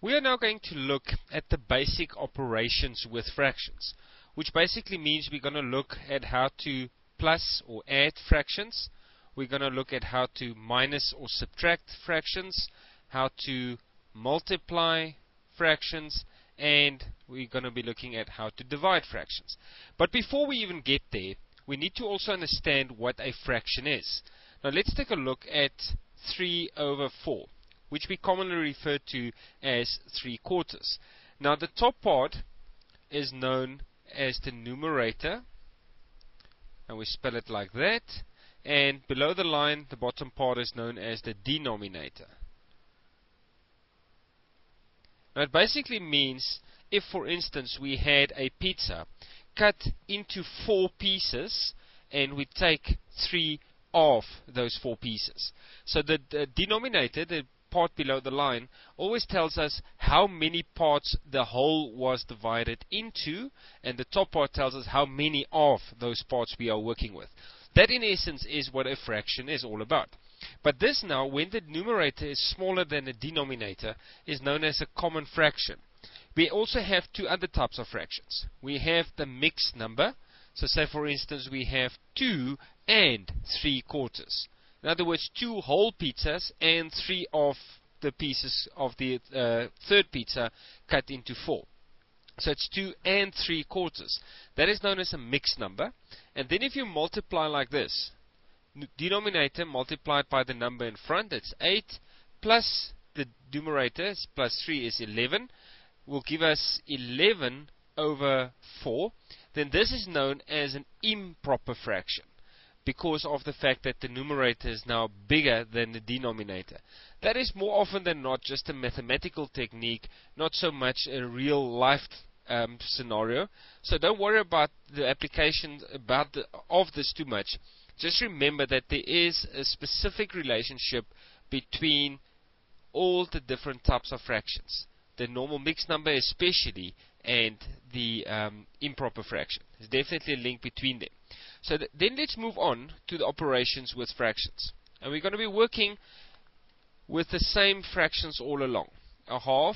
We are now going to look at the basic operations with fractions, which basically means we're going to look at how to plus or add fractions. We're going to look at how to minus or subtract fractions, how to multiply fractions, and we're going to be looking at how to divide fractions. But before we even get there, we need to also understand what a fraction is. Now let's take a look at 3 over 4, which we commonly refer to as 3/4. Now the top part is known as the numerator, and we spell it like that, and below the line, the bottom part is known as the denominator. Now it basically means if, for instance, we had a pizza cut into 4 pieces and we take 3 of those 4 pieces. So the denominator, the part below the line, always tells us how many parts the whole was divided into, and the top part tells us how many of those parts we are working with. That in essence is what a fraction is all about. But this now, when the numerator is smaller than the denominator, is known as a common fraction. We also have 2 other types of fractions. We have the mixed number. So say for instance we have 2 and 3/4. In other words, 2 whole pizzas and 3 of the pieces of the third pizza cut into 4. So it's 2 and 3/4. That is known as a mixed number. And then if you multiply like this, denominator multiplied by the number in front, that's 8, plus the numerator, plus 3 is 11, will give us 11 over 4. Then this is known as an improper fraction, because of the fact that the numerator is now bigger than the denominator. That is more often than not just a mathematical technique, not so much a real life scenario. So don't worry about the application of this too much. Just remember that there is a specific relationship between all the different types of fractions. The normal mixed number especially, and the improper fraction. There's definitely a link between them. So then let's move on to the operations with fractions. And we're going to be working with the same fractions all along. A half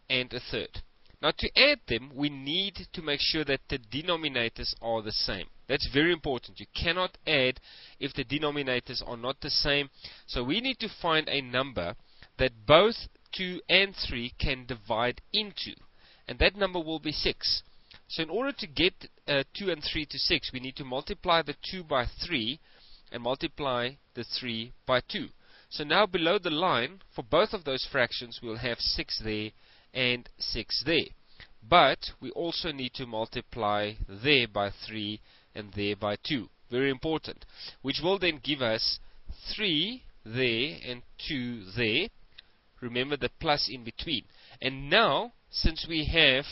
and a third. Now to add them, we need to make sure that the denominators are the same. That's very important. You cannot add if the denominators are not the same. So we need to find a number that both 2 and 3 can divide into. And that number will be 6. So in order to get 2 and 3 to 6, we need to multiply the 2 by 3 and multiply the 3 by 2. So now below the line, for both of those fractions, we'll have 6 there and 6 there. But we also need to multiply there by 3 and there by 2. Very important. Which will then give us 3 there and 2 there. Remember the plus in between. And now, since we have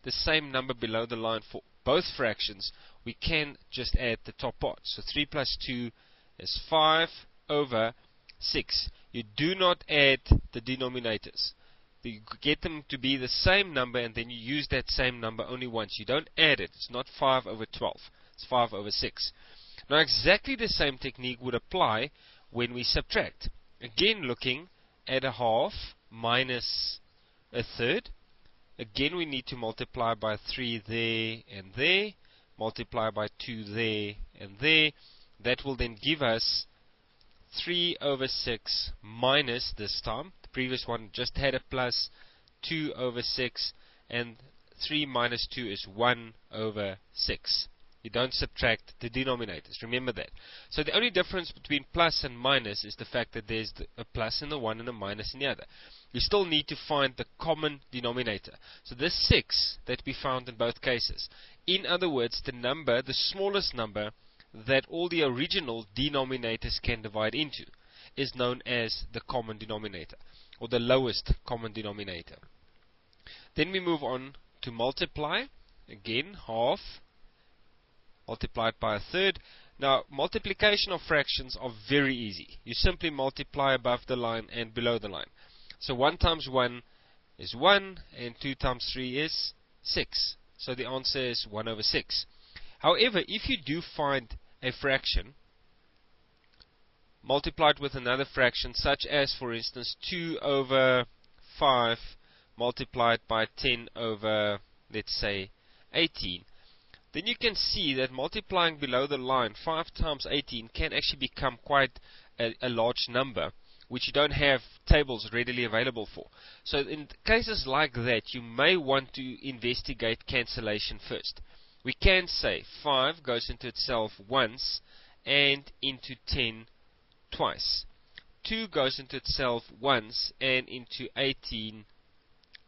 the same number below the line for both fractions, we can just add the top part. So 3 plus 2 is 5 over 6. You do not add the denominators. You get them to be the same number, and then you use that same number only once. You don't add it. It's not 5 over 12. It's 5 over 6. Now exactly the same technique would apply when we subtract. Again, looking at a half minus a third. Again, we need to multiply by 3 there and there, multiply by 2 there and there. That will then give us 3 over 6 minus, this time, the previous one just had a plus, 2 over 6, and 3 minus 2 is 1 over 6. You don't subtract the denominators, remember that. So the only difference between plus and minus is the fact that there's a plus in the one and a minus in the other. You still need to find the common denominator. So this 6 that we found in both cases. In other words, the number, the smallest number that all the original denominators can divide into, is known as the common denominator, or the lowest common denominator. Then we move on to multiply. Again, half multiplied by a third. Now, multiplication of fractions are very easy. You simply multiply above the line and below the line. So 1 times 1 is 1, and 2 times 3 is 6. So the answer is 1 over 6. However, if you do find a fraction multiplied with another fraction, such as, for instance, 2 over 5 multiplied by 10 over, let's say, 18, then you can see that multiplying below the line 5 times 18 can actually become quite a large number, which you don't have tables readily available for. So in cases like that, you may want to investigate cancellation first. We can say 5 goes into itself once and into 10 twice. 2 goes into itself once and into 18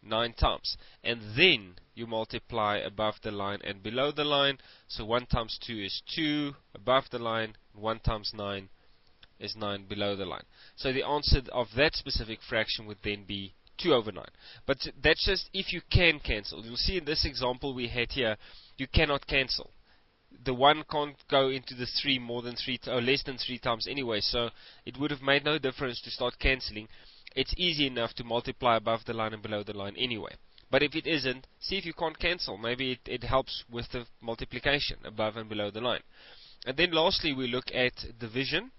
9 times. And then you multiply above the line and below the line. So 1 times 2 is 2 above the line, 1 times 9 is 9 below the line. So the answer of that specific fraction would then be 2 over 9. But that's just if you can cancel. You'll see in this example we had here, you cannot cancel. The 1 can't go into the 3 more than 3 or less than 3 times anyway, so it would have made no difference to start cancelling. It's easy enough to multiply above the line and below the line anyway. But if it isn't, see if you can't cancel. Maybe it helps with the multiplication above and below the line. And then lastly we look at division.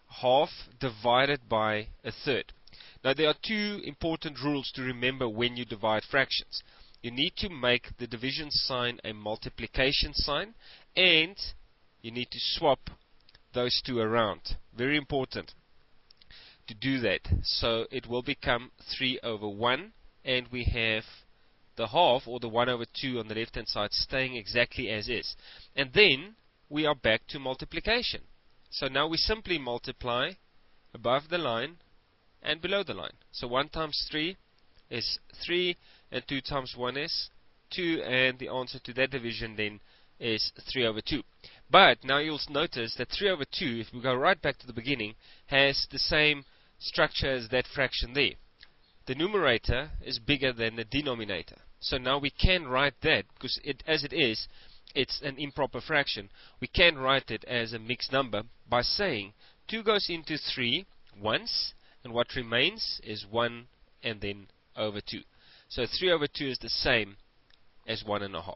Half divided by a third. Now there are two important rules to remember when you divide fractions. You need to make the division sign a multiplication sign, and you need to swap those two around. Very important to do that. So it will become 3 over 1, and we have the half, or the 1 over 2 on the left hand side, staying exactly as is. And then we are back to multiplication. So now we simply multiply above the line and below the line. So 1 times 3 is 3, and 2 times 1 is 2, and the answer to that division then is 3 over 2. But now you'll notice that 3 over 2, if we go right back to the beginning, has the same structure as that fraction there. The numerator is bigger than the denominator. So now we can write that, because as it is, it's an improper fraction. We can write it as a mixed number by saying 2 goes into 3 once, and what remains is 1 and then over 2. So 3 over 2 is the same as 1 1/2.